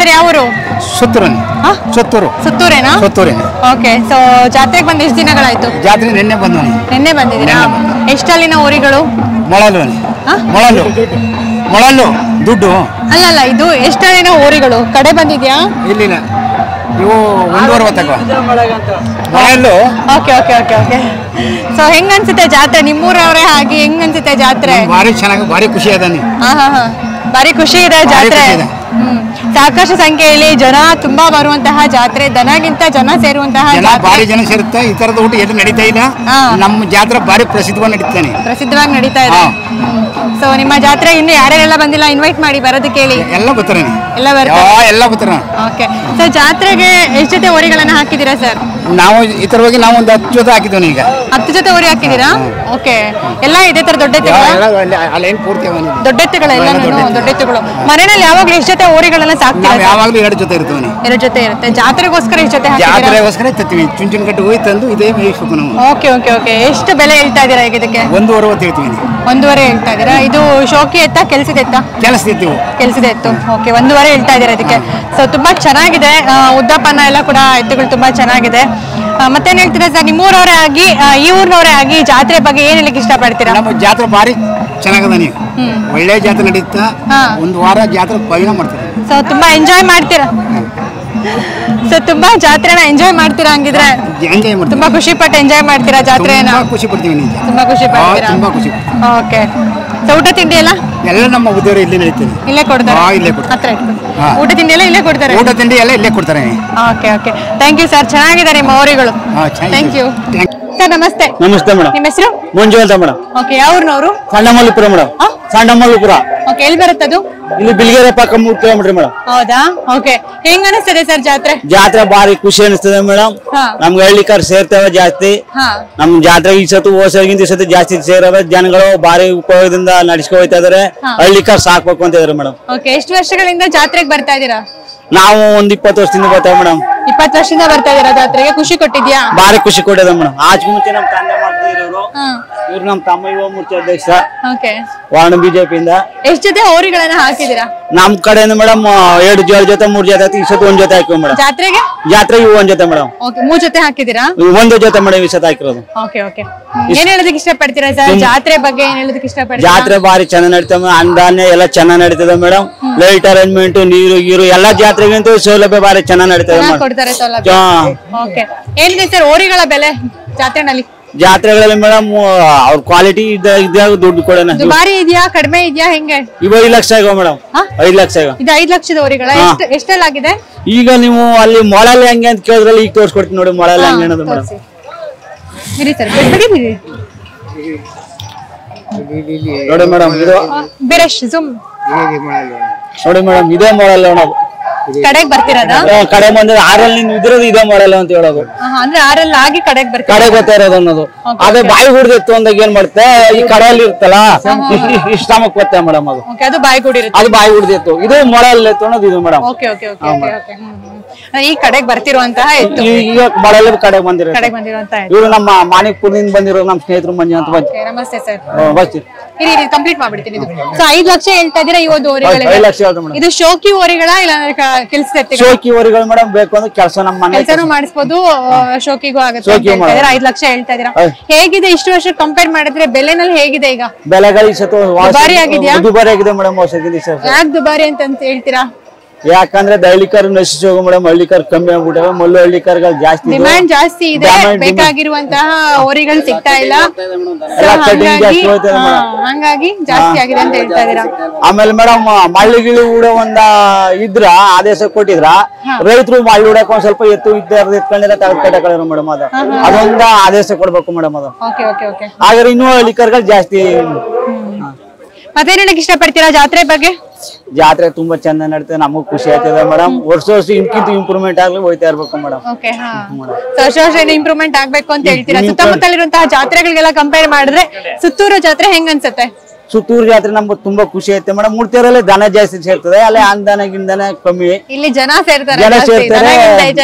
Sir ಯಾವೂರು? ಸುತ್ತೂರೇನಾ? Okay. So ಜಾತ್ರೆಗೆ ಬಂದು ಎಷ್ಟು ದಿನಗಳಾಯ್ತು? ಜಾತ್ರೆ ನಿನ್ನೆ ಬಂದಿದ್ದೀರಾ? ಎಷ್ಟಲ್ಲಿನ ಊರಿಗಳು? ಮೊಳಲು ದುಡ್ಡು ಅಲ್ಲ, ಇದು ಎಷ್ಟಲ್ಲಿನ ಊರಿಗಳು ಕಡೆ ಬಂದಿದ್ಯಾ? ಇಲ್ಲ, ಇವು 1.50 ಮೊಳಲು. ಓಕೆ. ಸೊ ಹೆಂಗ್ ಅನ್ಸುತ್ತೆ ಜಾತ್ರೆ? ನಿಮ್ಮೂರವರೇ ಆಗಿ ಹೆಂಗ್ ಅನ್ಸುತ್ತೆ ಜಾತ್ರೆ? ಭಾರಿ ಚೆನ್ನಾಗಿ, ಭಾರಿ ಖುಷಿ ಅದ. ಭಾರಿ ಖುಷಿ ಇದೆ ಜಾತ್ರೆ. ಸಾಕಷ್ಟು ಸಂಖ್ಯೆಯಲ್ಲಿ ಜನ ತುಂಬಾ ಬರುವಂತಹ ಜಾತ್ರೆ, ದನಗಿಂತ ಜನ ಸೇರುವಂತಹ ಭಾರಿ ಜನ ಸೇರುತ್ತೆ. ಈ ತರದ ಊಟ ಎಲ್ಲಿ ನಡೀತಾ ಇಲ್ಲ. ನಮ್ಮ ಜಾತ್ರೆ ಭಾರಿ ಪ್ರಸಿದ್ಧವಾಗಿ ನಡೀತಾ ಇದೆ. ಸೊ ನಿಮ್ಮ ಜಾತ್ರೆ ಇನ್ನು ಯಾರ್ಯಾರೆಲ್ಲ ಬಂದಿಲ್ಲ ಇನ್ವೈಟ್ ಮಾಡಿ ಬರೋದಕ್ಕೆ ಹೇಳಿ. ಎಲ್ಲ ಬರ್ತಾರೆ. ಓಕೆ. ಸೊ ಜಾತ್ರೆಗೆ ಎಷ್ಟು ಜೊತೆ ಹೋರಿಗಳನ್ನ ಹಾಕಿದೀರಾ ಸರ್? ನಾವು ಇತರವಾಗಿ ನಾವು ಒಂದು 10 ಜೊತೆ ಹಾಕಿದ್ದೀವಿ. ಈಗ 10 ಜೊತೆ ಹೋರಿ ಹಾಕಿದೀರಾ? ಓಕೆ. ಎಲ್ಲ ಇದೇ ತರ ದೊಡ್ಡ ಎತ್ತುಗಳು ಮನೆಯಲ್ಲಿ ಯಾವಾಗ್ಲೂ ಎಷ್ಟು ಜೊತೆ ಹೋರಿಗಳನ್ನ ಸಾಕ್ತೀರಾ? ಯಾವಾಗ್ಲೂ 2 ಜೊತೆ ಇರ್ತವೆ. 2 ಜೊತೆ ಇರುತ್ತೆ. ಜಾತ್ರೆಗೋಸ್ಕರ ಎಷ್ಟು ಜೊತೆ ಹಾಕಿದ್ದೀರಾ? ಜಾತ್ರೆಗೋಸ್ಕರ ತತ್ತೀವಿ. ಚುಂಚನಕಟ್ಟೆ ಹೋಗಿ ತಂದು ಇದೇ ಮೇಯಿಸಬೇಕು ನಾವು. ಓಕೆ. ಎಷ್ಟು ಬೆಲೆ ಹೇಳ್ತಾ ಇದ್ದೀರಾ ಈಗ ಇದಕ್ಕೆ? 1.60 ಹೇಳ್ತೀವಿ. 1.5 ಹೇಳ್ತಾ ಇದ್ದೀರಾ? ಇದು ಶೋಕಿ ಎತ್ತ ಕೆಲಸದ ಎತ್ತು? ಓಕೆ. 1.5 ಹೇಳ್ತಾ ಇದ್ದೀರಾ ಇದಕ್ಕೆ. ಸೊ ತುಂಬಾ ಚೆನ್ನಾಗಿದೆ. ಉದ್ದಪ್ಪನ ಎಲ್ಲ ಕೂಡ ಎತ್ತುಗಳು ತುಂಬಾ ಚೆನ್ನಾಗಿದೆ. ಮತ್ತೇನ್ ಹೇಳ್ತೀರಾ ಸರ್? ನಿಮ್ಮೂರವರೇ ಆಗಿ, ಈ ಊರಿನವರೇ ಆಗಿ ಜಾತ್ರೆ ಬಗ್ಗೆ ಏನ್ ಹೇಳಕ್ ಇಷ್ಟಪಡ್ತೀರಾ? ನಮ್ಮ ಜಾತ್ರೆ ಭಾರಿ ಚೆನ್ನಾಗದ. ನೀವು ಒಳ್ಳೆ ಜಾತ್ರೆ ನಡೀತಾ, ಒಂದು ವಾರ ಜಾತ್ರೆ ಪಯಣ ಮಾಡ್ತೀರಾ. ಸೊ ತುಂಬಾ ಎಂಜಾಯ್ ಮಾಡ್ತೀರಾ? ತುಂಬಾ ಜಾತ್ರೆನ ಎಂಜಾಯ್ ಮಾಡ್ತೀರಾ? ಹಂಗಿದ್ರೆ ತುಂಬಾ ಖುಷಿ ಪಟ್ಟು ಎಂಜಾಯ್ ಮಾಡ್ತೀರಾ ಜಾತ್ರೆನ? ಖುಷಿ ಪಡ್ತೀವಿ. ತುಂಬಾ ಖುಷಿ ಪಡ್ತೀರಾ? ಓಕೆ. ಸೊ ಊಟ ತಿಂಡಿ ಎಲ್ಲ ನಮ್ಮ ಉದ್ಯೋಗ ಇಲ್ಲೇ ಕೊಡ್ತಾರೆ? ಊಟ ತಿಂಡಿ ಎಲ್ಲ ಇಲ್ಲೇ ಕೊಡ್ತಾರೆ? ಓಕೆ. Thank you sir. ಚೆನ್ನಾಗಿದೆ ನಿಮ್ಮ ಹೋರಿಗಳು. ಥ್ಯಾಂಕ್ ಯು ಸರ್. ನಮಸ್ತೆ ಮೇಡಮ್. ನಿಮ್ಮ ಹೆಸರು? ಮಂಜು ಅಂತ ಮೇಡಮ್. ಓಕೆ. ಯಾವ ಊರಿನವರು? ಸಣ್ಣಮಲ್ಲಪುರ ಮೇಡಮ್. ಓಕೆ. ಎಲ್ಲಿ ಬರುತ್ತದು? ಇಲ್ಲಿ ಬಿಲ್ಗೆರೆ ಪಕ್ಕ 3 ಕಿಲೋಮೀಟರ್ ಮೇಡಮ್. ಹೌದಾ? ಓಕೆ. ಹೆಂಗ್ ಅನಿಸ್ತದೆ ಸರ್ ಜಾತ್ರೆ? ಭಾರಿ ಖುಷಿ ಅನಿಸ್ತದೆ ಮೇಡಮ್. ನಮ್ಗೆ ಹಳ್ಳಿಕಾರ್ ಸೇರ್ತೇವೆ ಜಾಸ್ತಿ. ನಮ್ ಜಾತ್ರೆ ಈ ಸತಿ ಹೋಗಿಂದ ಈ ಸತಿ ಜಾಸ್ತಿ ಸೇರವೆ. ಜನಗಳು ಭಾರಿ ಉಪಯೋಗದಿಂದ ನಡೆಸ್ಕೊ ಹೋಗ್ತಾ ಇದಾರೆ. ಹಳ್ಳಿಕಾರ್ ಸಾಕ್ಬೇಕು ಅಂತ ಇದಾರೆ ಮೇಡಮ್. ಓಕೆ. ಎಷ್ಟು ವರ್ಷಗಳಿಂದ ಜಾತ್ರೆಗೆ ಬರ್ತಾ ಇದೀರಾ? ನಾವು ಒಂದು 20 ವರ್ಷದಿಂದ ಬರ್ತೇವೆ ಮೇಡಮ್. 20 ವರ್ಷದಿಂದ ಬರ್ತಾ ಇದೀರಾ ಜಾತ್ರೆಗೆ? ಖುಷಿ ಕೊಟ್ಟಿದ್ಯಾ? ಭಾರಿ ಖುಷಿ ಕೊಟ್ಟಿದೆ ಮೇಡಮ್. ಆಚೆ ಮುಂಚೆ ನಮ್ ತಂದೆ ಮಾಡ್ತಿದ್ರು. ಇವ್ರು ನಮ್ ತಮ್ಮ ಯುವ ಮೋರ್ಚಾ ಅಧ್ಯಕ್ಷ. ಓಕೆ. ವಾರ್ಡ್ ಬಿಜೆಪಿಯಿಂದ. ಎಷ್ಟು ಜೊತೆ ಹೋರಿಗಳನ್ನ ಹಾಕಿದೀರಾ? ನಮ್ ಕಡೆಯಿಂದ ಮೇಡಮ್ 2 ಜೊತೆ 3 ಜೊತೆ ಈ ಸತಿ 1 ಜೊತೆ ಹಾಕಿವಿ ಮೇಡಮ್. ಜಾತ್ರೆಗೆ 1 ಜೊತೆ ಮೇಡಮ್. ಓಕೆ. 3 ಜೊತೆ ಹಾಕಿದೀರಾ? 1 ಜೊತೆ ಮೇಡಮ್ ಈ ಸತಿ ಹಾಕಿರೋದು. ಓಕೆ. ಏನ್ ಹೇಳೋದಕ್ಕೆ ಇಷ್ಟಪಡ್ತೀರಾ ಸರ್? ಜಾತ್ರೆ ಬಗ್ಗೆ ಏನ್ ಹೇಳೋದಕ್ಕೆ ಇಷ್ಟಪಡ್ತೀರಾ? ಜಾತ್ರೆ ಭಾರಿ ಚೆನ್ನಾಗಿ ನಡೀತದೆ. ಅನ್ನದಾನ ಎಲ್ಲ ಚೆನ್ನಾಗಿ ನಡೀತದೆ ಮೇಡಮ್. ಲೈಟ್ ಅರೇಂಜ್ಮೆಂಟ್, ನೀರು ಎಲ್ಲ ಜಾತ್ರೆಗಿಂತ ಸೌಲಭ್ಯ ಭಾರಿ ಚೆನ್ನಾಗಿ ನಡೀತದೆ. ಕೊಡ್ತಾರೆ ಸೌಲಭ್ಯ. ಓಕೆ. ಏನಿದೆ ಸರ್ ಹೋರಿಗಳ ಬೆಲೆ ಜಾತ್ರೆಗಳಲ್ಲಿ ಮೇಡಮ್? ಅವ್ರ ಕ್ವಾಲಿಟಿ ಇದ್ದಾಗ ದುಡ್ಡು ಕೊಡೋಣ. ದುಬಾರಿ ಇದೆಯಾ, ಕಡಿಮೆ ಇದೆಯಾ, ಹೆಂಗೆ? ಇವ 5 ಲಕ್ಷ ಆಗೋ ಮೇಡಮ್. 5 ಲಕ್ಷ ಆಗೋ. ಇದು 5 ಲಕ್ಷದ ಹೋರಿಗಳ ಎಷ್ಟೆಲ್ಲಾಗಿದೆ? ಈಗ ನೀವು ಅಲ್ಲಿ ಮೊಳಲ್ಲಿ ಹೆಂಗೆ ಅಂತ ಕೇಳಿದ್ರಲ್ಲಿ ಈಗ ತೋರಿಸ್ಕೊಡ್ತೀನಿ ನೋಡಿ. ಮೊಳಲ್ಲಿ ಹೆಂಗೆ ಅನ್ನೋದು ಮೇಡಮ್. ನೋಡಿ ಮೇಡಮ್, ಇದು ನೋಡಿ ಮೇಡಮ್, ಇದೇ ಮೊಳಲ್ ಅನ್ನೋದು. ಕಡೆಗೆ ಬರ್ತಿರೋದ? ಕಡೆ ಬಂದ್ರೆ 6ರಲ್ಲಿ ಇದ್ರದ್ದು ಇದೇ ಮೊಳಲ್ ಅಂತ ಹೇಳೋದು. ಅಂದ್ರೆ 6ರಲ್ಲಿ ಆಗಿ ಕಡೆಗೆ ಬರ್ತಾ ಇರೋದು ಅನ್ನೋದು. ಅದೇ ಬಾಯಿ ಹುಡ್ದಿತ್ತು ಅಂದಾಗ ಏನ್ ಮಾಡುತ್ತೆ, ಈ ಕಡೆಯಲ್ಲಿ ಇರ್ತಲ್ಲ ಇಷ್ಟಮಕ್ ಬತ್ತೆ ಮೇಡಮ್. ಅದು ಬಾಯಿ ಹುಡ್ದಿತ್ತು. ಇದು ಮೊಳಲ್ ಎತ್ತು ಅನ್ನೋದು ಇದು ಮೇಡಮ್. ಈ ಕಡೆಗೆ ಬರ್ತಿರುವಂತಹ ಎತ್ತು ಈಗ ಮೊಳಲ್ ಕಡೆಗೆ ಬಂದಿರೋದು. ಇವರು ನಮ್ಮ ಮಾಣಿಕ್ಪುರದಿಂದ ಬಂದಿರೋ ನಮ್ಮ ಸ್ನೇಹಿತರು ಮಂಜು ಅಂತ. ನಮಸ್ತೆ ಸರ್. ಬರ್ತೀವಿ. ಕಂಪ್ಲೀಟ್ ಮಾಡ್ಬಿಡ್ತೀನಿ. ಸೊ 5 ಲಕ್ಷ ಹೇಳ್ತಾ ಇದೀರಾ ಈ ಒಂದು ಹೋರಿಗಳಿಗೆ? 5 ಲಕ್ಷ ಹೇಳ್ತಾ ಮೇಡಮ್. ಇದು ಶೋಕಿ ಹೋರಿಗಳ ಇಲ್ಲ ಕೆಲಸದ ಎತ್ತುಗಳ? ಶೋಕಿ ಹೋರಿಗಳು ಮೇಡಮ್. ಬೇಕು ಅಂದ್ರೆ ಕೆಲಸ ನಮ್ಮ ಮನೆ ಕೆಲಸನೂ ಮಾಡಿಸಬಹುದು, ಶೋಕಿಗೂ ಆಗುತ್ತೆ. 5 ಲಕ್ಷ ಹೇಳ್ತಾ ಇದೀರಾ. ಹೇಗಿದೆ ಇಷ್ಟು ವರ್ಷ ಕಂಪೇರ್ ಮಾಡಿದ್ರೆ ಬೆಲೆನಲ್ಲಿ ಹೇಗಿದೆ ಈಗ? ಬೆಲೆಗಳು ದುಬಾರಿ ಆಗಿದೆಯಾ? ದುಬಾರಿ ಆಗಿದೆ ಮೇಡಮ್. ಯಾಕೆ ದುಬಾರಿ ಅಂತ ಹೇಳ್ತೀರಾ? ಯಾಕಂದ್ರೆ ಹಳ್ಳಿಕಾರ್ ನಶಿಸಿ ಹೋಗೋ ಮೇಡಮ್. ಹಳ್ಳಿಕಾರ್ ಕಮ್ಮಿ ಆಗ್ಬಿಟ್ಟವೆ. ಮಲ್ಲು ಹಳ್ಳಿಕಾರ್ಗಳು ಜಾಸ್ತಿ, ಡಿಮ್ಯಾಂಡ್ ಜಾಸ್ತಿ ಇದೆ. ಬೇಕಾಗಿರುವಂತಹ ಹೋರಿಗಳು ಸಿಗ್ತಾ ಇಲ್ಲ, ಹಂಗಾಗಿ ಜಾಸ್ತಿ ಆಗಿದೆ ಅಂತ ಹೇಳ್ತಾ ಇದೀರಾ. ಆಮೇಲೆ ಮೇಡಮ್ ಮಳ್ಳಿಗಿಳಿ ಕೂಡ ಒಂದ ಇದ್ರ ಆದೇಶ ಕೊಟ್ಟಿದ್ರ ರೈತರು ಮಳ್ಳಿ ಹುಡಕ್ ಒಂದ್ ಸ್ವಲ್ಪ ಎತ್ತು ಎತ್ಕೊಂಡಿರ ತಗೊಂಡ್ರ ಮೇಡಮ್. ಅದೊಂದ ಆದೇಶ ಕೊಡ್ಬೇಕು ಮೇಡಮ್. ಅದು ಹಾಗಾದ್ರೆ ಇನ್ನೂ ಹಳ್ಳಿಕಾರ್ಗಳು ಜಾಸ್ತಿ. ಮತ್ತೇನ್ ಹೇಳಕ್ ಇಷ್ಟಪಡ್ತೀರಾ ಜಾತ್ರೆ ಬಗ್ಗೆ? ಜಾತ್ರೆ ತುಂಬಾ ಚಂದ ನಡೀತದೆ. ನಮಗೂ ಖುಷಿ ಆಯ್ತದೆ ಮೇಡಮ್. ವರ್ಷ ಇಂಕಿಂತ ಇಂಪ್ರೂವ್ಮೆಂಟ್ ಆಗ್ಲಿ ಹೋಯ್ತಾ ಇರ್ಬೇಕು ಮೇಡಮ್. ವರ್ಷ ಇಂಪ್ರೂವ್ಮೆಂಟ್ ಆಗ್ಬೇಕು ಅಂತ ಹೇಳ್ತೀರಾ. ಸುತ್ತಮುತ್ತಲಿರುವಂತಹ ಜಾತ್ರೆಗಳಿಗೆಲ್ಲ ಕಂಪೇರ್ ಮಾಡಿದ್ರೆ ಸುತ್ತೂರು ಜಾತ್ರೆ ಹೆಂಗ್ ಅನ್ಸುತ್ತೆ? ಸುತ್ತೂರು ಜಾತ್ರೆ ನಮ್ಗೆ ತುಂಬಾ ಖುಷಿ ಐತೆ ಮೇಡಮ್. ಮುಡ್ತಿರಲ್ಲಿ ದನ ಜಾಸ್ತಿ ಸೇರ್ತದೆ, ಅಲ್ಲಿ ಅಂದನ ಗಿಂದನ ಕಮ್ಮಿ. ಇಲ್ಲಿ ಜನ ಸೇರ್ತಾರೆ,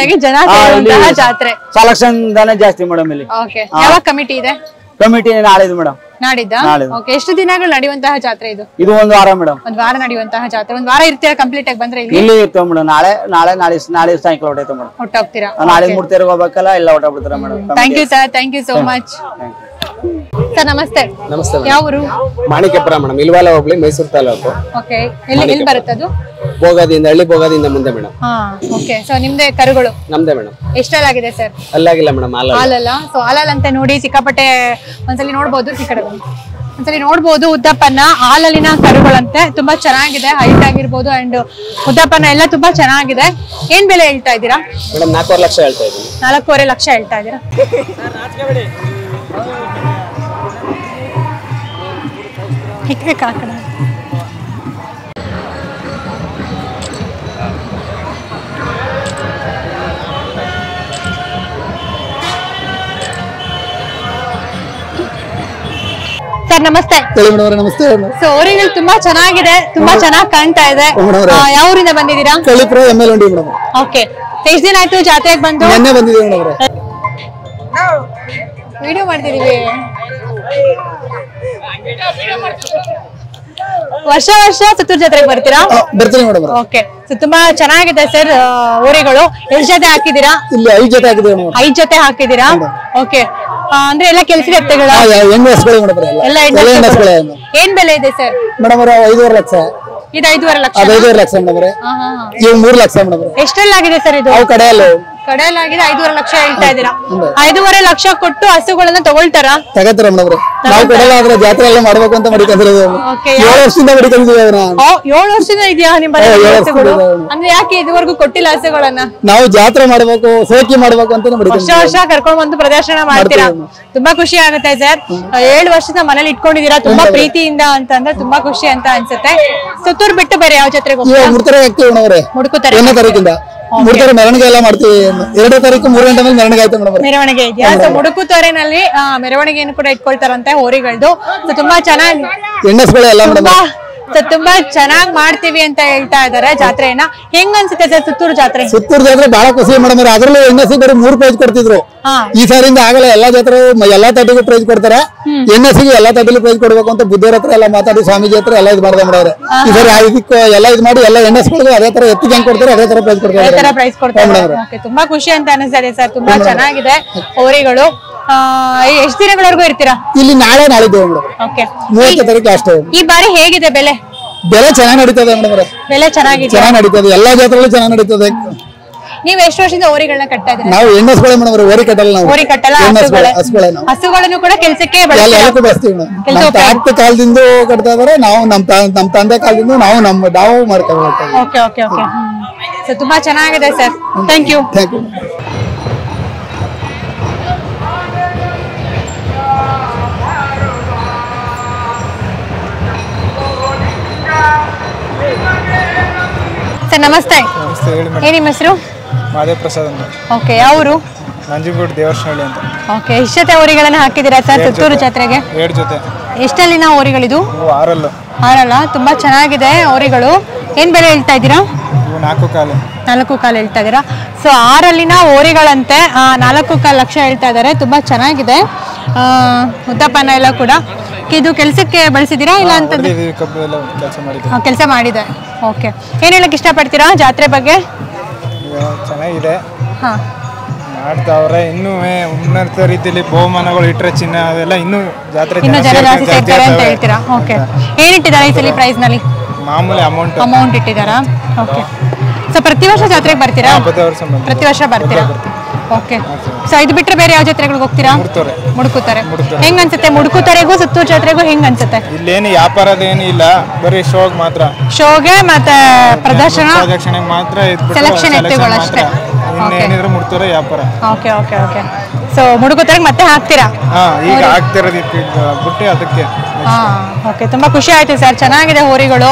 ಜಾತ್ರೆ ಸೆಲೆಕ್ಷನ್ ದನ ಜಾಸ್ತಿ ಮೇಡಮ್. ಇಲ್ಲಿ ಯಾವ ಕಮಿಟಿ ಇದೆ? ಕಮಿಟಿ ನಾಳೆ ಇದೆ ಮೇಡಮ್. ನಾಡಿದ್ದ ಓಕೆ. ಎಷ್ಟು ದಿನಗಳು ನಡೆಯುವಂತಹ ಜಾತ್ರೆ ಇದು? ಇದು ಒಂದು ವಾರ ಮೇಡಮ್. ಒಂದ್ ವಾರ ನಡೆಯುವಂತಹ ಜಾತ್ರೆ. ಒಂದ್ ವಾರ ಇರ್ತೀರಾ ಕಂಪ್ಲೀಟ್ ಆಗಿ ಬಂದ್ರೆ ಇಲ್ಲಿ? ಇಲ್ಲಿ ಇರ್ತೇವೆ ಮೇಡಮ್. ನಾಳೆ ಸಾಯಂಕಾಲ ಹೊಟ್ಟೈತೆ ಮೇಡಮ್. ಹೊಟ್ಟೋಗ್ತೀರಾ? ನಾಳೆ ಮೂರ್ತಿಯರ್ಗೆ ಹೋಗ್ಬೇಕಲ್ಲ, ಎಲ್ಲ ಹೊಟ್ಟೋಗ್ಬಿಡ್ತಾರೆ madam. Thank you sir, thank you so much. Sir ನಮಸ್ತೆ. ನಮಸ್ತೆ. ಯಾವ ಊರು? ಮಾಣಿಕ್ಯಪುರ ಮೇಡಮ್, ಇಲ್ವಾಲ ಹೋಗ್ಲಿ, ಮೈಸೂರು ತಾಲೂಕು. ಓಕೆ. ಎಲ್ಲಿ ಬರುತ್ತೆ ಅದು? ಭೋಗದಿಂದ, ಹಳ್ಳಿ ಭೋಗದಿಂದ ಮುಂದೆ ಮೇಡಮ್. ಹಾ ಓಕೆ. ಸೊ ನಿಮ್ದೇ ಕರುಗಳು? ನಮ್ದೇ ಮೇಡಮ್. ಎಷ್ಟಲ್ಲಾಗಿದೆ ಸರ್? ಅಲ್ಲಾಗಿಲ್ಲ ಮೇಡಮ್, ಹಾಲಲ್ಲ. ಸೊ ಹಾಲಲ್ಲ ಅಂತ ನೋಡಿ ಸಿಕ್ಕಾಪಟ್ಟೆ ಒಂದ್ಸಲಿ ನೋಡ್ಬೋದು. ಈ ಕಡೆ ಒಂದ್ಸಲಿ ನೋಡ್ಬೋದು. ಉದ್ದಪ್ಪನ ಹಾಲಲ್ಲಿನ ಕರುಗಳಂತೆ ತುಂಬಾ ಚೆನ್ನಾಗಿದೆ. ಹೈಟ್ ಆಗಿರ್ಬೋದು ಅಂಡ್ ಉದ್ದಪ್ಪನ ಎಲ್ಲ ತುಂಬಾ ಚೆನ್ನಾಗಿದೆ. ಏನ್ ಬೆಲೆ ಹೇಳ್ತಾ ಇದ್ದೀರಾ ಮೇಡಮ್? 4.5 ಲಕ್ಷ ಹೇಳ್ತಾ ಇದ್ದೀನಿ. 4.5 ಲಕ್ಷ ಹೇಳ್ತಾ ಇದ್ದೀರಾ? ಸರ್ ನಮಸ್ತೆ. ನಮಸ್ತೆ. ಸೊ ಊರಿನಲ್ಲಿ ತುಂಬಾ ಚೆನ್ನಾಗಿದೆ, ತುಂಬಾ ಚೆನ್ನಾಗಿ ಕಾಣ್ತಾ ಇದೆ. ಯಾವ ಊರಿಂದ ಬಂದಿದ್ದೀರಾ? ಕಳಿಪುರ ML ಮೇಡಮ್. ಓಕೆ. ಎಷ್ಟು ದಿನ ಆಯ್ತು ಜಾತ್ರೆಗೆ ಬಂದು? ನಿನ್ನೆ ಬಂದಿದ್ದೀವಿ ಮೇಡಮ್. ವಿಡಿಯೋ ಮಾಡ್ತಿದೀವಿ. ವರ್ಷ ಸುತ್ತೂರು ಜಾತ್ರೆಗೆ ಬರ್ತೀರಾ? ಬರ್ತೀನಿ ಮೇಡಮ್. ಓಕೆ. ಸೊ ತುಂಬಾ ಚೆನ್ನಾಗಿದೆ ಸರ್ ಊರಿಗಳು. ಎಷ್ಟು ಜೊತೆ ಹಾಕಿದೀರಾ? ಇಲ್ಲಿ 5 ಜೊತೆ ಹಾಕಿದ್ದೀವಿ ಮೇಡಮ್. 5 ಜೊತೆ ಹಾಕಿದೀರಾ? ಓಕೆ. ಅಂದ್ರೆ ಎಲ್ಲ ಕೆಲಸದ ಎತ್ತುಗಳ? ಎಲ್ಲ ಏನ್ ಬೆಲೆ ಇದೆ ಸರ್? ಮೇಡಮ್ 5.5 ಲಕ್ಷ. ಇದು 5.5 ಲಕ್ಷ. 5.5 ಲಕ್ಷ ಮೇಡಮ್. ಇವು 3 ಲಕ್ಷ ಮೇಡಮ್. ಎಷ್ಟೆಲ್ಲಾಗಿದೆ ಸರ್ ಇದು? ಕಡೆಯಲ್ಲ ಕಡೆಯಲ್ಲಾಗಿದೆ. 5.5 ಲಕ್ಷ ಹೇಳ್ತಾ ಇದ್ದೀರಾ? 5.5 ಲಕ್ಷ ಕೊಟ್ಟು ಹಸುಗಳನ್ನ ತಗೊಳ್ತಾರ? ತಗತ್ತಾರ ಮೇಡಮ್. ನಾವು ಕಡೆಯಲ್ಲ ಆದ್ರೆ ಜಾತ್ರೆ ಎಲ್ಲ ಮಾಡ್ಬೇಕು ಅಂತ ಮಾಡಿಕೊಂಡಿರೋದು. 7 ವರ್ಷದಿಂದ ಮಾಡಿಕೊಂಡಿದ್ದೀವಿ ಅದನ್ನ. 7 ವರ್ಷದಿಂದ ಇದೆಯಾ ನಿಮ್ಮ ಹಸುಗಳು? ಅಂದ್ರೆ ಯಾಕೆ ಇದುವರೆಗೂ ಕೊಟ್ಟಿಲ್ಲ ಹಸುಗಳನ್ನ? ನಾವು ಜಾತ್ರೆ ಮಾಡ್ಬೇಕು, ಸೋಕಿ ಮಾಡ್ಬೇಕು ಅಂತ ವರ್ಷ ಕರ್ಕೊಂಡ್ ಬಂದು ಪ್ರದರ್ಶನ ಮಾಡ್ತೀರಾ? ತುಂಬಾ ಖುಷಿ ಆಗುತ್ತೆ ಸರ್. 7 ವರ್ಷದ ಮನೇಲಿ ಇಟ್ಕೊಂಡಿದೀರಾ ತುಂಬಾ ಪ್ರೀತಿಯಿಂದ ಅಂತಂದ್ರೆ ತುಂಬಾ ಖುಷಿ ಅಂತ ಅನ್ಸುತ್ತೆ. ಸುತ್ತೂರು ಬಿಟ್ಟು ಬೇರೆ ಯಾವ ಜಾತ್ರೆಗೆ ಹೋಗ್ತೀರಾ? ಮುಡುಕುತಾರೆ. 1ನೇ ತಾರೀಕಿಂದ ಮುಡುಕುತಾರೆ ಮೆರವಣಿಗೆ ಎಲ್ಲ ಮಾಡ್ತೀವಿ. 2ನೇ ತಾರೀಕು 3 ಗಂಟೆ ಮೇಲೆ ಮೆರವಣಿಗೆ ಆಯ್ತು ಮೇಡಮ್. ಮೆರವಣಿಗೆ ಇದೆಯಾ? ಸೊ ಮುಡುಕುತೊರೆನಲ್ಲಿ ಮೆರವಣಿಗೆಯನ್ನು ಕೂಡ ಇಟ್ಕೊಳ್ತಾರಂತೆ ಹೋರಿಗಳದ್ದು. ಸೊ ತುಂಬಾ ಚೆನ್ನಾಗಿ ಹೆಣ್ಣಸ್ಗಳು ಎಲ್ಲ ಮೇಡಮ್. ತುಂಬಾ ಚೆನ್ನಾಗಿ ಮಾಡ್ತೀವಿ ಅಂತ ಹೇಳ್ತಾ ಇದಾರೆ ಜಾತ್ರೆಯನ್ನ. ಹೆಂಗ್ ಅನ್ಸುತ್ತೆ ಸರ್ ಸುತ್ತೂರು ಜಾತ್ರೆ? ಸುತ್ತೂರು ಜಾತ್ರೆ ಬಹಳ ಖುಷಿ ಮೇಡಮ್. ಅದ್ರಲ್ಲೂ ಹೆಣ್ಣಸಿ ಬರೀ 3 ಪ್ರೈಸ್ ಕೊಡ್ತಿದ್ರು. ಈ ಸಾರಿಂದ ಆಗಲ್ಲ, ಎಲ್ಲಾ ಜಾತ್ರೆ ಎಲ್ಲಾ ತಟ್ಟಿಗೂ ಪ್ರೈಸ್ ಕೊಡ್ತಾರೆ. ಹೆಣ್ಣಸಿಗೆ ಎಲ್ಲಾ ತಟ್ಟಿಗೂ ಪ್ರೈಸ್ ಕೊಡ್ಬೇಕು ಅಂತ ಬುದ್ಧಿಯವ್ರ ಹತ್ರ ಎಲ್ಲ ಮಾತಾಡಿ ಸ್ವಾಮೀಜಿ ಹತ್ರ ಎಲ್ಲ ಇದು ಮಾಡ್ದೆ ಮಾಡೋರೆ. ಈ ಸರಿ ಇದಕ್ಕೆ ಎಲ್ಲ ಇದು ಮಾಡಿ ಎಲ್ಲ ಹೆಣ್ಣಸ್ಗಳಿಗೂ ಅದೇ ತರ ಎತ್ತಿಗೆ ಹೆಂಗ್ ಕೊಡ್ತಾರೆ ಅದೇ ತರ ಪ್ರೈಸ್ ಕೊಡ್ತಾರೆ. ತುಂಬಾ ಖುಷಿ ಅಂತ ಅನಿಸ್ತದೆ ಸರ್. ತುಂಬಾ ಚೆನ್ನಾಗಿದೆ ಹೋರಿಗಳು. ಎಷ್ಟು ದಿನಗಳವರೆಗೂ ಇರ್ತೀರಾ ಇಲ್ಲಿ? ನಾಳಿದ್ದು ಮೇಡಮ್. 30 ತಾರೀಕು ಲಾಸ್ಟ್. ಈ ಬಾರಿ ಹೇಗಿದೆ ಬೆಲೆ? ಬೆಲೆ ಚೆನ್ನಾಗಿ ನಡೀತದೆ ಮೇಡಮ್. ಬೆಲೆ ಚೆನ್ನಾಗಿ ನಡೀತದೆ. ಎಲ್ಲಾ ಜಾತ್ರೆಗಳು ಚೆನ್ನಾಗಿ ನಡೀತದೆ. ನೀವು ಎಷ್ಟು ವರ್ಷದಿಂದ ಹೋರಿಗಳನ್ನ ಕಟ್ತಾ ಇದ್ದೀರಾ? ನಾವು ಹೆಣ್ಣಸ್ಗಳೇ ಮೇಡಮ್. ಹೋರಿ ಕಟ್ಟಲ್ಲ ನಾವು. ಹೋರಿ ಕಟ್ಟಲ್ಲ. ಹಸುಗಳನ್ನು ಕೂಡ ಕೆಲಸಕ್ಕೆ ಬಳಸ್ತೀವಿ. ನಮ್ಮ ತಾತ ಕಾಲದಿಂದ ಕಟ್ತಾ ಇದಾರೆ. ನಾವು ನಮ್ಮ ತಂದೆ ಕಾಲದಿಂದ ನಾವು ಮಾಡ್ತೀವಿ. Okay okay okay. ಸೊ ತುಂಬಾ ಚೆನ್ನಾಗಿದೆ ಸರ್. Thank you. ಸರ್ ನಮಸ್ತೆ. ಏನ್ ನಿಮ್ಮ ಹೆಸರು? ಮಾದೇವ್ ಪ್ರಸಾದ್ ಅಂತ. ಓಕೆ. ಯಾವ ಊರು? ನಂಜನಗೂಡು ದೇವರಶನಹಳ್ಳಿ ಅಂತ. ಓಕೆ. ಎಷ್ಟು ಜೊತೆ ಹೋರಿಗಳನ್ನ ಹಾಕಿದ್ದೀರಾ ಸರ್ ಸುತ್ತೂರು ಜಾತ್ರೆಗೆ? 7 ಜೊತೆ. ಎಷ್ಟಲ್ಲಿನ ಹೋರಿಗಳಿದು? 6 6 ತುಂಬಾ ಚೆನ್ನಾಗಿದೆ ಹೋರಿಗಳು. ಏನ್ ಬೆಲೆ ಹೇಳ್ತಾ ಇದ್ದೀರಾ? 4 ಕಾಲು. 4 ಕಾಲು ಹೇಳ್ತಾ ಇದ್ದೀರಾ? ಸೊ 6 ಹೋರಿಗಳಂತೆ 4.25 ಲಕ್ಷ ಹೇಳ್ತಾ ಇದ್ದಾರೆ. ತುಂಬಾ ಚೆನ್ನಾಗಿದೆ. ಉದ್ದಪ್ಪನ ಎಲ್ಲ ಕೂಡ. ಇದು ಕೆಲಸಕ್ಕೆ ಬಳಸಿದ್ದೀರಾ ಇಲ್ಲ ಅಂತಂದ್ರೆ? ಕೆಲಸ ಮಾಡಿದೆ. ಓಕೆ. ಏನ್ ಹೇಳಕ್ ಇಷ್ಟಪಡ್ತೀರಾ ಜಾತ್ರೆ ಬಗ್ಗೆ? ಚೆನ್ನಾಗಿದೆ, ಮಾಡ್ತಾವ್ರೆ. ಇನ್ನೂ ಉನ್ನತ ರೀತಿಯಲ್ಲಿ ಬಹುಮಾನಗಳು ಇಟ್ಟರೆ ಚಿನ್ನ ಅವೆಲ್ಲ ಇನ್ನೂ ಜಾತ್ರೆ ಇನ್ನೂ ಜನ ಜಾಸ್ತಿ ಸೇರ್ತಾರೆ ಅಂತ ಹೇಳ್ತೀರಾ? ಓಕೆ. ಏನಿಟ್ಟಿದ್ದಾರೆ ಈ ಸಲ ಪ್ರೈಸ್ ನಲ್ಲಿ? ಮಾಮೂಲಿ ಅಮೌಂಟ್ ಇಟ್ಟಿದ್ದಾರಾ? ಓಕೆ. ಸೊ ಪ್ರತಿ ವರ್ಷ ಜಾತ್ರೆಗೆ ಬರ್ತೀರಾ? ಪ್ರತಿ ವರ್ಷ ಬರ್ತೀರಾ? ಓಕೆ. ಸೊ ಇದು ಬಿಟ್ಟರೆ ಬೇರೆ ಯಾವ ಜಾತ್ರೆಗಳಿಗೆ ಹೋಗ್ತೀರಾ? ಮುಡುಕುತಾರೆ. ಹೆಂಗ್ ಅನ್ಸುತ್ತೆ ಮುಡುಕುತರೆಗೂ ಸುತ್ತೂರು ಜಾತ್ರೆಗೂ? ಹೆಂಗ್ ಅನ್ಸುತ್ತೆ? ಇಲ್ಲೇನು ವ್ಯಾಪಾರದೇನು ಇಲ್ಲ, ಬರೀ ಶೋಗೆ ಮತ್ತೆ ಪ್ರದರ್ಶನ ಮಾತ್ರ, ಸೆಲೆಕ್ಷನ್ ಎತ್ತುಗಳು ಅಷ್ಟೇ. ಮುಡುತ್ತಾರೆ ವ್ಯಾಪಾರ. Okay okay okay. ಸೊ ಮುಡುಕುತರೆಗೆ ಮತ್ತೆ ಹಾಕ್ತೀರಾ? ಈಗ ಆಗ್ತಿರೋದಕ್ಕೆ ಬಿಟ್ಟು ಅದಕ್ಕೆ. ಓಕೆ. ತುಂಬಾ ಖುಷಿ ಆಯ್ತು ಸರ್. ಚೆನ್ನಾಗಿದೆ ಹೋರಿಗಳು,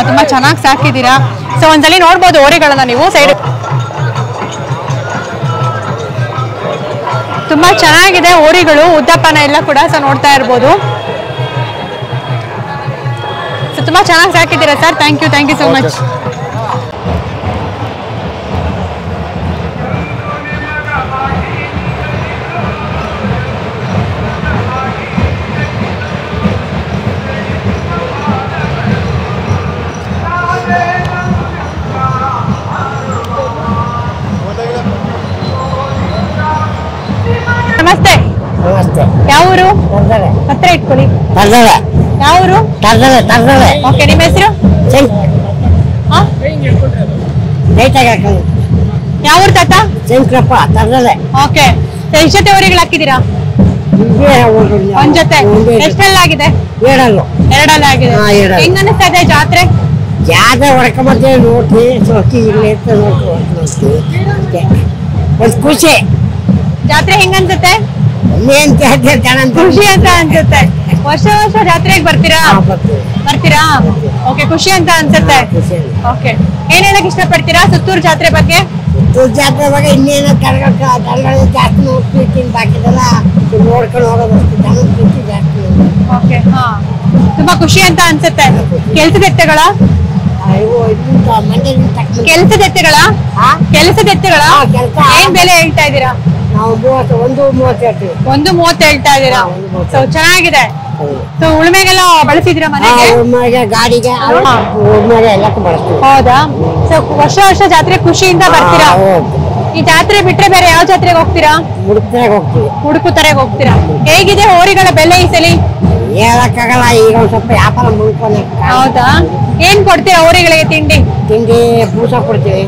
ತುಂಬಾ ಚೆನ್ನಾಗಿ ಸಾಕಿದ್ದೀರಾ. ಸೊ ಒಂದ್ಸಲಿ ನೋಡ್ಬೋದು ಹೋರಿಗಳನ್ನ ನೀವು. ಸೈಡ್ ತುಂಬಾ ಚೆನ್ನಾಗಿದೆ ಹೋರಿಗಳು, ಉದ್ದಪ್ಪನ ಎಲ್ಲ ಕೂಡ. ಸೊ ನೋಡ್ತಾ ಇರ್ಬೋದು. ಸೊ ತುಂಬಾ ಚೆನ್ನಾಗಿ ಸಾಕಿದ್ದೀರಾ sir. Thank you so much. ಯಾವ ಊರು? ಹತ್ರ ಇಟ್ಕೊಳ್ಳಿ. ಯಾವ ಊರು? ಓಕೆ, ನಿಮ್ಮ ಹೆಸರು? ಯಾವ ಊರು ತಾತ? ಓಕೆ, ಎಷ್ಟು ಜೊತೆ ಊರಿಗಳು ಹಾಕಿದೀರಾ? ಒಂದ್ ಜೊತೆ. ಎಷ್ಟೆಲ್ಲ ಆಗಿದೆ? ಎರಡಲ್ಲ ಆಗಿದೆ. ಹೆಂಗ ಅನಿಸ್ತಾ ಇದೆ ಜಾತ್ರೆ? ಹೊಡ್ಕೊಂಬಂದೆ ನೋಡ್ರಿ, ಸೋಕಿ ಇಲ್ಲಿ ಒಂದು ಖುಷಿ. ಜಾತ್ರೆ ಹೆಂಗ ಅನ್ಸುತ್ತೆ? ಖುಷಿ ಅಂತ ಅನ್ಸುತ್ತೆ. ವರ್ಷ ಜಾತ್ರೆಗೆ ಬರ್ತೀರಾ? ಓಕೆ, ಖುಷಿ ಅಂತ ಅನ್ಸುತ್ತೆ. ಓಕೆ, ಏನ್ ಹೇಳಕ್ ಇಷ್ಟಪಡ್ತೀರಾ ಸುತ್ತೂರು ಜಾತ್ರೆ ಬಗ್ಗೆ? ಜಾತ್ರೆ ಬಗ್ಗೆ ಇನ್ನೇನು ಜಾಸ್ತಿ ನೋಡ್ತೀನಿ, ಬಾಕಿದೆಲ್ಲ ನೋಡ್ಕೊಂಡು ಹೋಗೋದು ಜಾಸ್ತಿ. ಓಕೆ, ಹಾ, ತುಂಬಾ ಖುಷಿ ಅಂತ ಅನ್ಸುತ್ತೆ. ಕೆಲ್ಸದ ಎತ್ತುಗಳ ಏನ್ ಬೆಲೆ ಹೇಳ್ತಾ ಇದ್ದೀರಾ? ನಾವು 130 ಹೇಳ್ತೀವಿ. 130 ಹೇಳ್ತಾ ಇದ್ದೀರಾ? ಸೊ ಚೆನ್ನಾಗಿದೆ. ಸೊ ಉಳುಮೆಗೆಲ್ಲ ಬಳಸಿದಿರಾ ಮನೆಗೆ? ಉಳುಮೆಗೆ, ಗಾಡಿಗೆ, ಉಳುಮೆಗೆ ಎಲ್ಲಕ್ಕೂ ಬಳಸ್ತೀವಿ. ಹೌದಾ? ಸೊ ವರ್ಷ ಜಾತ್ರೆ ಖುಷಿಯಿಂದ ಬರ್ತೀರಾ? ಈ ಜಾತ್ರೆ ಬಿಟ್ರೆ ಬೇರೆ ಯಾವ ಜಾತ್ರೆಗೆ ಹೋಗ್ತೀರಾ? ಹುಡುಕುತರೆಗೆ ಹೋಗ್ತೀರಾ. ಹೇಗಿದೆ ಹೋರಿಗಳ ಬೆಲೆ ಈ ಸಲ? ಹೇಳಕ್ಕಾಗಲ್ಲ, ಈಗ ಒಂದ್ ಸ್ವಲ್ಪ ವ್ಯಾಪಾರ ಮುಳ್ಕೊಂಡೆ. ಹೌದಾ? ಏನ್ ಕೊಡ್ತೀರಾ ಹೋರಿಗಳಿಗೆ? ತಿಂಡಿ ಬೂಸ ಕೊಡ್ತೀವಿ.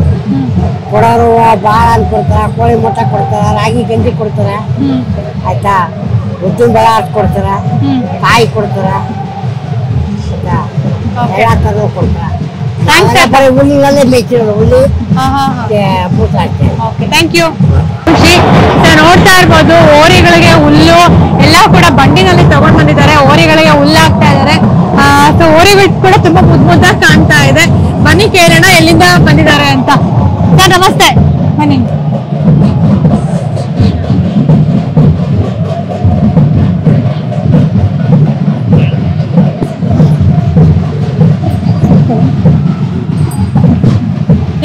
ಕೊಡೋರು ಬಾಳ ಅಂತ ಕೊಡ್ತಾರ, ಕೋಳಿ ಮೊಟ್ಟೆ ಕೊಡ್ತಾರ, ರಾಗಿ ಗಂಜಿ ಕೊಡ್ತಾರ, ಆಯ್ತಾ, ಉದ್ದಿನ ಬೆಳೆ ಹಾಕಿ ಕೊಡ್ತಾರ, ಕಾಯಿ ಕೊಡ್ತಾರ, ಆಯ್ತಾ, ಎಲ್ಲ ತರ ಕೊಡ್ತಾರ. ಹುಲ್ಲಿನಲ್ಲೇ ಮೇಯ್ತಿರೋದು, ಹುಲ್ಲಿ ಬೂಸ ಹಾಕ್ತೇವೆ. Okay, thank you. ಖುಷಿ. ನೋಡ್ತಾ ಇರ್ಬೋದು, ಹೋರಿಗಳಿಗೆ ಹುಲ್ಲು ಎಲ್ಲ ಕೂಡ ಬಂಡಿನಲ್ಲಿ ತಗೊಂಡ್ ಬಂದಿದ್ದಾರೆ. ಹೋರಿಗಳಿಗೆ ಹುಲ್ಲು ಹಾಕ್ತಾ ಇದಾರೆ. ಸೊ ಹೋರಿಗಳು ಕೂಡ ತುಂಬಾ ಮುದ್ದಾಗಿ ಕಾಣ್ತಾ ಇದೆ. ಬನ್ನಿ ಕೇಳೋಣ ಎಲ್ಲಿಂದ ಬಂದಿದ್ದಾರೆ ಅಂತ. ಸರ್ ನಮಸ್ತೆ, ಬನ್ನಿ.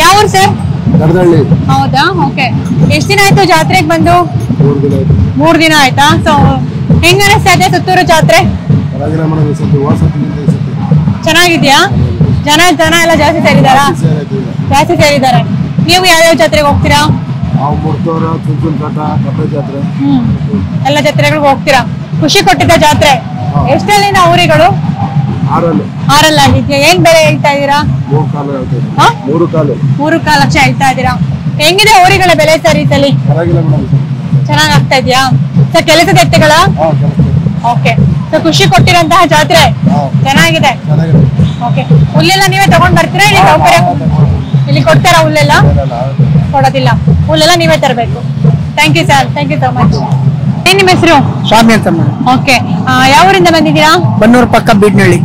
ಯಾವ ಊರು ಸರ್? ಹೌದಾ? ಓಕೆ, ಎಷ್ಟು ದಿನ ಆಯ್ತು ಜಾತ್ರೆಗೆ ಬಂದು? 3 ದಿನ ಆಯ್ತಾ? ಸೊ ಹೆಂಗ ಅನಿಸ್ತಾ ಇದೆ ಸುತ್ತೂರು ಜಾತ್ರೆ? ಚೆನ್ನಾಗಿದ್ಯಾ? ಜನ ಎಲ್ಲ ಜಾಸ್ತಿ ಸೇರಿದಾರೆ. ನೀವು ಯಾವ್ಯಾವ ಜಾತ್ರೆಗೆ ಹೋಗ್ತೀರಾ? ಎಲ್ಲ ಜಾತ್ರೆಗಳಿಗೆ ಹೋಗ್ತೀರಾ? ಖುಷಿ ಕೊಟ್ಟಿದ್ದ ಜಾತ್ರೆ? ಎಷ್ಟಲ್ಲಿನ ಊರಿಗಳು? 6 ಆಗಿದ್ಯಾ? ಏನ್ ಬೆಲೆ ಹೇಳ್ತಾ ಇದೀರಾ? 3.25 ಲಕ್ಷ ಹೇಳ್ತಾ ಇದೀರಾ. ಹೆಂಗಿದೆ ಊರಿಗಳ ಬೆಲೆ ಸರ್ ಈ ಸಲ? ಚೆನ್ನಾಗ್ ಆಗ್ತಾ ಇದ್ಯಾ? ಸರ್ ಕೆಲಸದ ಎತ್ತುಗಳ? ಓಕೆ, ಸೊ ಖುಷಿ ಕೊಟ್ಟಿರಂತಹ ಜಾತ್ರೆ ಚೆನ್ನಾಗಿದೆ. ಓಕೆ, ಹುಲ್ಲೆಲ್ಲ ನೀವೇ ತಗೊಂಡ್ ಬರ್ತೀರಾ? ಇಲ್ಲಿ ಸೌಕರ್ಯ ಇಲ್ಲಿ ಕೊಡ್ತಾರಾ? ಹುಲ್ಲೆಲ್ಲ ಕೊಡೋದಿಲ್ಲ, ಹುಲ್ಲೆಲ್ಲ ನೀವೇ ತರಬೇಕು. Thank you sir, thank you so much. ಏನ್ ನಿಮ್ಮ ಹೆಸರು? ಸ್ವಾಮಿ ಅಂತ. ಓಕೆ, ಯಾವ ಊರಿಂದ ಬಂದಿದ್ದೀರಾ? ಬನ್ನೂರು ಪಕ್ಕ ಬೀಡ್ನಳ್ಳಿ.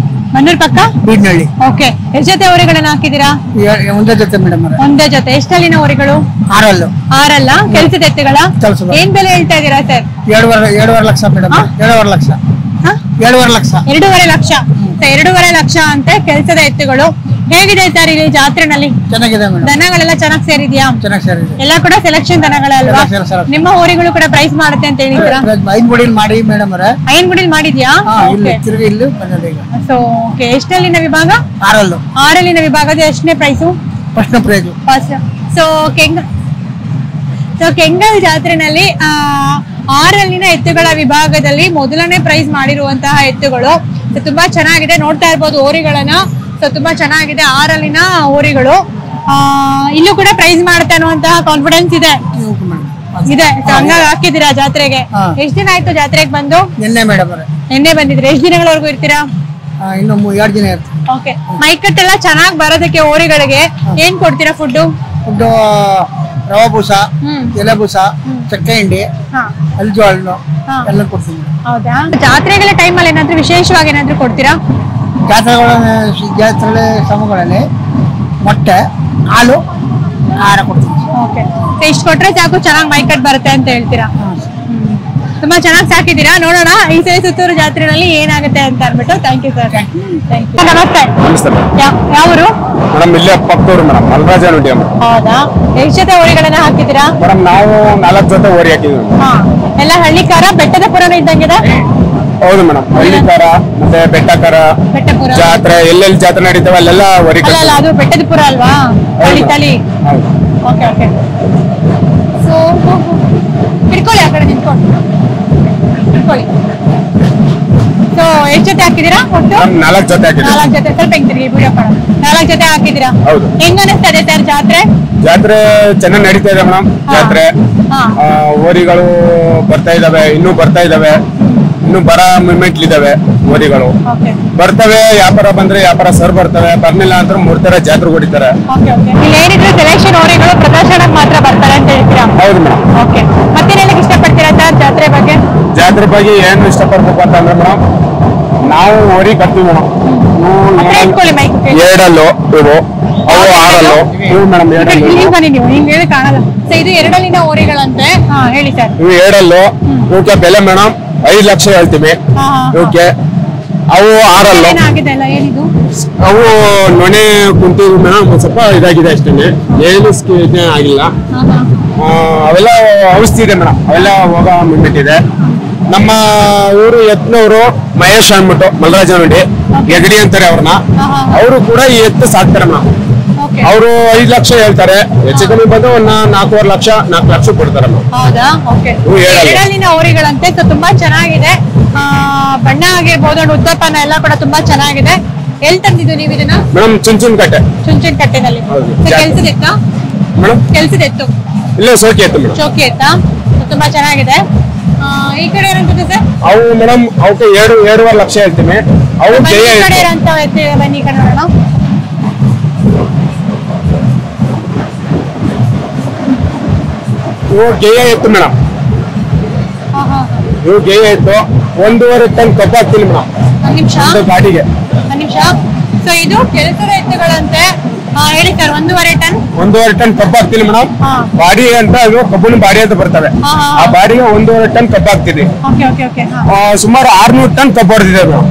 ಬೀಡ್ನಳ್ಳಿ. ಓಕೆ, ಎಷ್ಟು ಜೊತೆ ಊರಿಗಳನ್ನ ಹಾಕಿದೀರಾ? ಒಂದೇ ಜೊತೆ ಮೇಡಮ್. ಒಂದೇ ಜೊತೆ. ಎಷ್ಟಲ್ಲಿನ ಊರಿಗಳು? 6 ಕೆಲಸದ ಎತ್ತುಗಳ? ಏನ್ ಬೆಲೆ ಹೇಳ್ತಾ ಇದೀರಾ ಸರ್? 2.5 ಲಕ್ಷ ಮೇಡಮ್. 2.5 ಲಕ್ಷ. 2.5 ಲಕ್ಷ. 2.5 ಲಕ್ಷ ಅಂತ ಕೆಲಸದ ಎತ್ತುಗಳು. ಹೇಗಿದೆ ಸರ್ ಇಲ್ಲಿ ಜಾತ್ರೆನಲ್ಲಿ? ಚೆನ್ನಾಗಿದೆ ಮೇಡಮ್. ದನಗಳೆಲ್ಲ ಚೆನ್ನಾಗಿ ಸೇರಿದ್ಯಾ? ಎಲ್ಲ ಕೂಡ ಸೆಲೆಕ್ಷನ್ ದನಗಳಲ್ವಾ? ನಿಮ್ಮ ಊರಿಗಳು ಕೂಡ ಪ್ರೈಸ್ ಮಾಡುತ್ತೆ ಅಂತ ಹೇಳಿದ್ರಾ? ಐನ್ಗುಡಿಲ್ ಮಾಡಿ ಮೇಡಮ್. ಐನ್ಗುಡಿಲ್ ಮಾಡಿದ್ಯಾ? ಸೊ ಓಕೆ, ಎಷ್ಟಲ್ಲಿನ ವಿಭಾಗ? 6 ವಿಭಾಗದ ಎಷ್ಟನೇ ಪ್ರೈಸು? ಫಸ್ಟ್. ಸೊ ಕೆಂಗಲ್ ಜಾತ್ರೆನಲ್ಲಿ 6 ಎತ್ತುಗಳ ವಿಭಾಗದಲ್ಲಿ ಮೊದಲನೇ ಪ್ರೈಸ್ ಮಾಡಿರುವಂತಹ ಎತ್ತುಗಳು ತುಂಬಾ ಚೆನ್ನಾಗಿದೆ. ನೋಡ್ತಾ ಇರ್ಬೋದು ಹೋರಿಗಳನ್ನ. ಸೊ ತುಂಬಾ ಚೆನ್ನಾಗಿದೆ 6 ಹೋರಿಗಳು. ಇಲ್ಲೂ ಕೂಡ ಪ್ರೈಸ್ ಮಾಡುತ್ತೆ ಅನ್ನುವಂತಹ ಕಾನ್ಫಿಡೆನ್ಸ್ ಇದೆ. ಹಂಗಾಗಿ ಹಾಕಿದ್ದೀರಾ ಜಾತ್ರೆಗೆ? ಎಷ್ಟ್ ದಿನ ಆಯ್ತು ಜಾತ್ರೆಗೆ ಬಂದು? ನಿನ್ನೆ ಬಂದಿದ್ರೆ. ಎಷ್ಟ್ ದಿನಗಳವರೆಗೂ ಇರ್ತೀರಾ? ಇನ್ನು 2 ದಿನ ಇರ್ತೀವಿ. ಓಕೆ, ಮೈಕಟ್ ಎಲ್ಲ ಚೆನ್ನಾಗಿ ಬರೋದಕ್ಕೆ ಹೋರಿಗಳಿಗೆ ಏನ್ ಕೊಡ್ತೀರಾ ಫುಡ್? ರವಾ ಬೂಸ, ಎಲೆ ಬೂಸ, ಚಕ್ಕೆ ಹಿಂಡಿ, ಅಲ್ಜೋಳ ಎಲ್ಲ ಕೊಡ್ತೀವಿ. ಹೌದಾ? ಜಾತ್ರೆಗಳ ಟೈಮಲ್ಲಿ ಏನಾದ್ರು ವಿಶೇಷವಾಗಿ ಏನಾದ್ರು ಕೊಡ್ತೀರಾ? ಜಾತ್ರೆ ಸಮಗಳಲ್ಲಿ ಮೊಟ್ಟೆ, ಹಾಲು, ಆಹಾರ ಕೊಡ್ತೀವಿ. ಓಕೆ, ಇಷ್ಟು ಕೊಟ್ರೆ ಸಾಕು ಚೆನ್ನಾಗಿ ಮೈಕಟ್ ಬರುತ್ತೆ ಅಂತ ಹೇಳ್ತೀರಾ? ತುಂಬಾ ಚೆನ್ನಾಗಿ ಸಾಕಿದ್ದೀರಾ. ನೋಡೋಣ ಈ ಸಲ ಸುತ್ತೂರು ಜಾತ್ರೆನಲ್ಲಿ ಏನಾಗುತ್ತೆ ಅಂತ ಅನ್ಬಿಟ್ಟು. Thank you sir. ನಮಸ್ತೆ. ಯಾವ ಊರು? ಮೇಡಮ್ ಇಲ್ಲೇ ಪಕ್ಕದೂರು ಮೇಡಮ್, ಮಲ್ರಾಜ ನುಡಿ. ಹೌದಾ? ಎಷ್ಟು ಜೊತೆ ಹೋರಿಗಳನ್ನ ಹಾಕಿದ್ದೀರಾ? ಮೇಡಮ್ ನಾವು 4 ಜೊತೆ ಹೋರಿ ಹಾಕಿದ್ವಿ. ಎಲ್ಲ ಹಳ್ಳಿಕಾರ ಬೆಟ್ಟದ ಪುರನೂ ಇದ್ದಂಗಿದೆ? ಹೌದು ಮೇಡಮ್, ಹಳ್ಳಿಕಾರ ಮತ್ತೆ ಬೆಟ್ಟಕಾರ ಜಾತ್ರೆ ಎಲ್ಲೆಲ್ಲಿ ಜಾತ್ರೆ ನಡೀತಾವ ಅಲ್ಲೆಲ್ಲ ಹೋರಿ. ಅಲ್ಲ, ಅದು ಬೆಟ್ಟದ ಪುರ ಅಲ್ವಾ? ತಳಿ. ಓಕೆ, ಸೊ ಹಿಡ್ಕೊಳ್ಳಿ, ಆ ಕಡೆ ನಿಂತ್ಕೊಂಡು. ಸೊ ಎಷ್ಟು ಜೊತೆ ಹಾಕಿದೀರಾ ಒಟ್ಟು? 4 ಜೊತೆ ಹಾಕಿದ್ದೀವಿ. 4 ಜೊತೆ. ಸ್ವಲ್ಪ ಹೆಂಗ್ ತಿರ್ಗಿ ಬಿಡಪ್ಪ. 4 ಜೊತೆ ಹಾಕಿದೀರಾ? ಹೌದು. ಹೆಂಗ್ ಅನಿಸ್ತದೆ ಸರ್ ಜಾತ್ರೆ? ಜಾತ್ರೆ ಚೆನ್ನಾಗಿ ನಡೀತಾ ಇದೆ ಮೇಡಮ್. ಜಾತ್ರೆ ಓರಿಗಳು ಬರ್ತಾ ಇದಾವೆ, ಇನ್ನೂ ಬರ್ತಾ ಇದಾವೆ, ಇನ್ನು ಬರ ಮೂವ್ಮೆಂಟ್ ಇದಾವೆ. ಓರಿಗಳು ಬರ್ತವೆ, ವ್ಯಾಪಾರ ಬಂದ್ರೆ ವ್ಯಾಪಾರ ಸರ್ ಬರ್ತವೆ, ಬರ್ಲಿಲ್ಲ ಅಂದ್ರೆ 3 ತರ ಜಾತ್ರೆ ಹೊಡಿತಾರೆ. ಇಲ್ಲಿ ಏನಿದ್ರೆ ಸೆಲೆಕ್ಷನ್ ಓರಿಗಳು ಪ್ರದರ್ಶನಕ್ಕೆ ಮಾತ್ರ ಬರ್ತಾರೆ ಅಂತ ಹೇಳ್ತೀರಾ? ಹೌದು ಮೇಡಮ್. ಓಕೆ, ಮತ್ತೇನೆಲ್ಲ ಇಷ್ಟಪಡ್ತೀರಾ ಸರ್ ಜಾತ್ರೆ ಬಗ್ಗೆ? ಜಾತ್ರೆ ಬಗ್ಗೆ ಏನು ಇಷ್ಟಪಡ್ಬೇಕು ಅಂತಂದ್ರೆ ಮೇಡಮ್, ನಾವು ಓರಿ ಕಟ್ತೀವಿ ಮೇಡಮ್. ಎರಡಲ್ಲು ಇವು, ಅವು 6 ಇವು ಮೇಡಮ್. ಬನ್ನಿ, ನೀವು ಹಿಂಗ್ ಹೇಳಿ ಕಾಣಲ್ಲ. ಸೊ ಇದು 2 ಓರಿಗಳಂತೆ. ಹೇಳಿ ಸರ್. ಇವು 7 ಇವಕ್ಕೆ ಬೆಲೆ ಮೇಡಮ್ 5 ಲಕ್ಷ ಹೇಳ್ತೀವಿ ಇವಕ್ಕೆ. ಅವು 6 ಏನಿದು? ಅವು ನೊಣೆ ಕುಂತಿದ್ವು ಮೇಡಮ್, ಸ್ವಲ್ಪ ಇದಾಗಿದೆ ಅಷ್ಟೇನೆ, ಏನು ಆಗಿಲ್ಲ. ಅವೆಲ್ಲ ಔಷಧಿ ಇದೆ ಮೇಡಮ್, ಅವೆಲ್ಲ ಹೋಗ ಮುಂದಿಟ್ಟಿದೆ. ನಮ್ಮ ಊರು ಎತ್ನವರು ಮಹೇಶ್ ಅಂದ್ಬಿಟ್ಟು ಮಲ್ರಾಜ ನೋಡಿ ಹೆಗಡಿ ಅಂತಾರೆ ಅವ್ರನ್ನ. ಅವರು ಕೂಡ ಈ ಎತ್ತು ಸಾಕ್ತಾರೆ ಮೇಡಮ್. ಅವರು 5 ಲಕ್ಷ ಹೇಳ್ತಾರೆ, ಹೆಚ್ಚು ಕಮ್ಮಿ ಬಂದು ಒಂದು 4 ಲಕ್ಷ ಕೊಡ್ತಾರೆ ಮೇಡಮ್. ಹೌದಾ? ಓಕೆ. ಓರಿಗಳಂತೆ. ಸೊ ತುಂಬಾ ಚೆನ್ನಾಗಿದೆ, ಬಣ್ಣ ಆಗಿರ್ಬೋದು, ಉದ್ದಪ್ಪನ ಎಲ್ಲ ಕೂಡ ತುಂಬಾ ಚೆನ್ನಾಗಿದೆ. ಎಲ್ಲಿ ತಂದಿದ್ದು ನೀವು ಇದನ್ನ? ಮೇಡಮ್ ಚುಂಚನಕಟ್ಟೆನಲ್ಲಿ. ಕೆಲ್ಸದಿತ್ತು ಮೇಡಮ್? ಕೆಲ್ಸದಿತ್ತು ಇಲ್ಲ, ಶೋಕಿ ಎತ್ತು ಮೇಡಮ್. ಶೋಕಿ ಎತ್ತಾ? ತುಂಬಾ ಚೆನ್ನಾಗಿದೆ. ಈ ಕಡೆ ಏನಂತಿದೆ ಸರ್? ಅವು ಮೇಡಮ್ ಅವಕ್ಕೆ 2.5 ಲಕ್ಷ ಹೇಳ್ತೀನಿ. ಅವು ಕಡೆ ಅಂತ ಬನ್ನಿ, ಈ ಕಡೆ ನೋಡೋಣ. ಇವು ಗೇಯ ಎತ್ತು ಮೇಡಮ್. ಇವು ಗೇಯ ಎತ್ತು 1.5 ಟನ್ ಕಬ್ಬು ಹಾಕ್ತೀನಿ ಮೇಡಮ್. ಒಂದು ಗಾಡಿಗೆ. ಸೊ ಇದು ಕೆಲಸದ ಎತ್ತುಗಳಂತೆ. ಹೇಳಿ ಸರ್. 1.5 ಟನ್ ಕಬ್ಬು ಹಾಕ್ತೀನಿ ಮೇಡಮ್. ಬಾಡಿ ಅಂತ ಅದು ಕಬ್ಬಿನ ಬಾಡಿ ಅಂತ ಬರ್ತವೆ. ಆ ಬಾಡಿಗೆ 1.5 ಟನ್ ಕಬ್ಬು ಹಾಕ್ತಿದ್ವಿ. ಸುಮಾರು 600 ಟನ್ ಕಬ್ಬು ಹೊಡೆದಿದೆ ಮೇಡಮ್.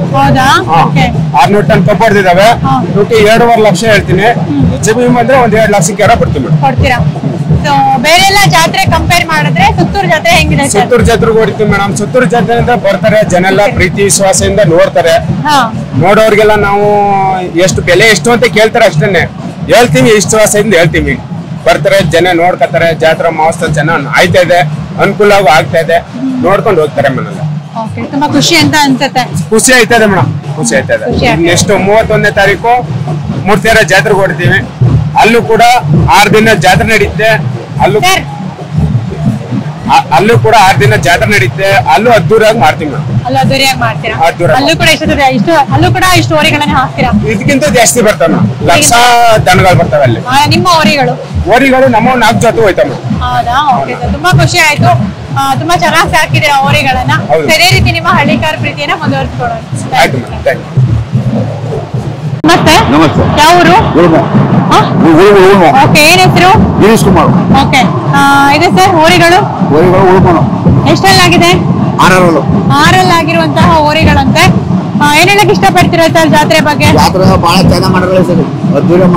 600 ಟನ್ ಕಬ್ಬು ಹೊಡೆದಿದ್ದಾವೆ. ಇವಕ್ಕೆ 2.5 ಲಕ್ಷ ಹೇಳ್ತೀನಿ. ಹೆಚ್ಚು ಬಂದ್ರೆ 1.5 ಲಕ್ಷಕ್ಕೆ ಬರ್ತೀವಿ ಮೇಡಮ್. ಬೇರೆ ಎಲ್ಲ ಜಾತ್ರೆ ಕಂಪೇರ್ ಮಾಡಿದ್ರೆ ಸುತ್ತೂರು ಜಾತ್ರೆ ಹೆಂಗಿದೆ? ಸುತ್ತೂರು ಜಾತ್ರೆಗೆ ಹೊಡಿತೀವಿ ಮೇಡಮ್. ಸುತ್ತೂರು ಜಾತ್ರೆಯಿಂದ ಬರ್ತಾರೆ ಜನ ಎಲ್ಲ, ಪ್ರೀತಿ ವಿಶ್ವಾಸದಿಂದ ನೋಡ್ತಾರೆ. ನೋಡೋರ್ಗೆಲ್ಲ ನಾವು ಎಷ್ಟು ಬೆಲೆ ಎಷ್ಟು ಅಂತ ಕೇಳ್ತಾರೆ, ಅಷ್ಟೇನೆ ಹೇಳ್ತೀವಿ, ವಿಶ್ವಾಸದಿಂದ ಹೇಳ್ತೀವಿ. ಬರ್ತಾರೆ ಜನ, ನೋಡ್ಕೊತಾರೆ. ಜಾತ್ರೆ ಮಹೋತ್ಸವ ಚೆನ್ನಾಗಿ ಆಯ್ತಾ ಇದೆ, ಅನುಕೂಲ ಆಗ್ತಾ ಇದೆ, ನೋಡ್ಕೊಂಡು ಹೋಗ್ತಾರೆ ಮನೆಲ್ಲ. ತುಂಬಾ ಖುಷಿ ಅಂತ ಅನ್ಸುತ್ತೆ. ಖುಷಿ ಆಯ್ತದೆ ಮೇಡಮ್, ಖುಷಿ ಆಯ್ತದೆ. ನೆಕ್ಸ್ಟ್ 31ನೇ ತಾರೀಕು ಮೂರ್ತಿಯರ ಜಾತ್ರೆಗೆ ಹೊಡ್ತೀವಿ. ಅಲ್ಲೂ ಕೂಡ 6 ದಿನ ಜಾತ್ರೆ ನಡೀತೆ. ಅಲ್ಲೂ ಕೂಡ 6 ದಿನ ಜಾತ್ರೆ ನಡೀತೆ. ಅಲ್ಲೂ ಅದ್ದೂರಿಯಾಗಿ ಮಾಡ್ತೀವಿ ಮೇಡಮ್. ಅಲ್ಲೂ ಕೂಡ ಇಷ್ಟು ಓರಿಗಳನ್ನ ಹಾಕ್ತೀರಾ? ಇದಕ್ಕಿಂತ ಜಾಸ್ತಿ ಬರ್ತವೆ ಮೇಡಮ್. ಲಕ್ಷ ದನಗಳು ಬರ್ತವೆ ಅಲ್ಲಿ. ನಿಮ್ಮ ಓರಿಗಳು ನಮ್ಮ 4 ಜೊತೆ ಹೋಯ್ತವೆ ಮೇಡಮ್. ಹೌದಾ? ತುಂಬಾ ಖುಷಿ ಆಯ್ತು. ತುಂಬಾ ಚೆನ್ನಾಗಿ ಸಾಕಿದ್ದೀರಾ ಓರಿಗಳನ್ನ. ಅದೇ ರೀತಿ ನಿಮ್ಮ ಹಳ್ಳಿಕಾರ ಪ್ರೀತಿಯನ್ನ ಮುಂದುವರಿಸಿಕೊಳ್ಳೋಣ. ಆಯ್ತು ಮೇಡಮ್, ಥ್ಯಾಂಕ್ ಯು. ನಮಸ್ತೆ. ಯಾವ ಊರು? ಓಕೆ, ಏನ್ ಹೆಸರು? ಗಿರೀಶ್ ಕುಮಾರ್. ಓಕೆ, ಇದೆ ಸರ್ ಓರಿಗಳು? ಎಷ್ಟಲ್ಲಾಗಿದೆ? 6 ಆಗಿರುವಂತಹ ಓರಿಗಳಂತೆ. ಏನ್ ಹೇಳಕ್ ಇಷ್ಟಪಡ್ತೀರಾ ಸರ್ ಜಾತ್ರೆ ಬಗ್ಗೆ? ಜಾತ್ರೆ ಬಹಳ ಚೆನ್ನಾಗಿ ಮಾಡಿದ್ರೆ ಸರ್, ಅದ್ದೂರಿಯಾಗಿ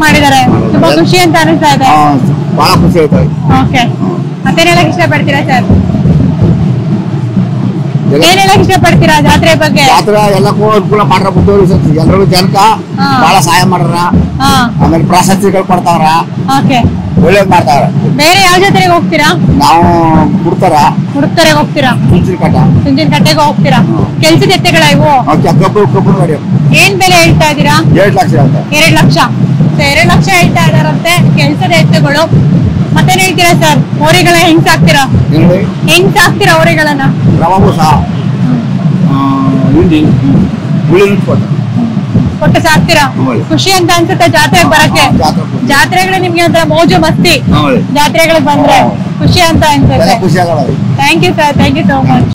ಮಾಡಿದ್ದಾರೆ. ತುಂಬಾ ಖುಷಿ ಅಂತ ಅನಿಸ್ತಾ ಇದೆ. ಬಹಳ ಖುಷಿ ಆಯ್ತು. ಓಕೆ, ಮತ್ತೇನ್ ಹೇಳಕ್ ಇಷ್ಟಪಡ್ತೀರಾ ಸರ್? ಏನ್ ಹೇಳಕ್ ಇಷ್ಟಪಡ್ತೀರಾ ಜಾತ್ರೆ ಬಗ್ಗೆ? ಜಾತ್ರೆ ಎಲ್ಲಕ್ಕೂ ಅನುಕೂಲ ಮಾಡ್ರ ಬುದ್ಧವ್ರು ಸರ್. ಎಲ್ಲರಿಗೂ ಜನಕ ಬಹಳ ಸಹಾಯ ಮಾಡ್ರ, ಆಮೇಲೆ ಪ್ರಶಸ್ತಿಗಳು ಕೊಡ್ತಾವ್ರ, ಒಳ್ಳೇದ್ ಮಾಡ್ತಾವ್ರ. ಬೇರೆ ಯಾವ ಜಾತ್ರೆಗೆ ಹೋಗ್ತೀರಾ? ನಾವು ಹುಡುಕ್ತಾರೆ ಹೋಗ್ತೀರಾ? ಚುಂಚನಕಟ್ಟೆಗೆ ಹೋಗ್ತೀರಾ? ಕೆಲ್ಸದ ಎತ್ತೆಗಳ ಇವು? ಕಬ್ಬು ಗಾಡಿ. ಏನ್ ಬೆಲೆ ಹೇಳ್ತಾ ಇದೀರಾ? 2 ಲಕ್ಷ. 2 ಲಕ್ಷ. 2 ಲಕ್ಷ ಹೇಳ್ತಾ ಇದಾರಂತೆ ಕೆಲ್ಸದ ಎತ್ತುಗಳು. ಮತ್ತೇನ್ ಹೇಳ್ತೀರಾ ಸರ್? ಓರಿಗಳ ಹೆಂಗ್ ಸಾಕ್ತೀರಾ? ಓರಿಗಳನ್ನ? ಕೊಟ್ಟು ಸಾಕ್ತೀರಾ? ಖುಷಿ ಅಂತ ಅನ್ಸುತ್ತೆ ಜಾತ್ರೆಗೆ ಬರಕ್ಕೆ. ಜಾತ್ರೆಗಳು ನಿಮ್ಗೆ ಒಂಥರ ಮೋಜು ಮಸ್ತಿ. ಜಾತ್ರೆಗಳಿಗೆ ಬಂದ್ರೆ ಖುಷಿ ಅಂತ ಅನ್ಸುತ್ತೆ. Thank you sir, thank you so much.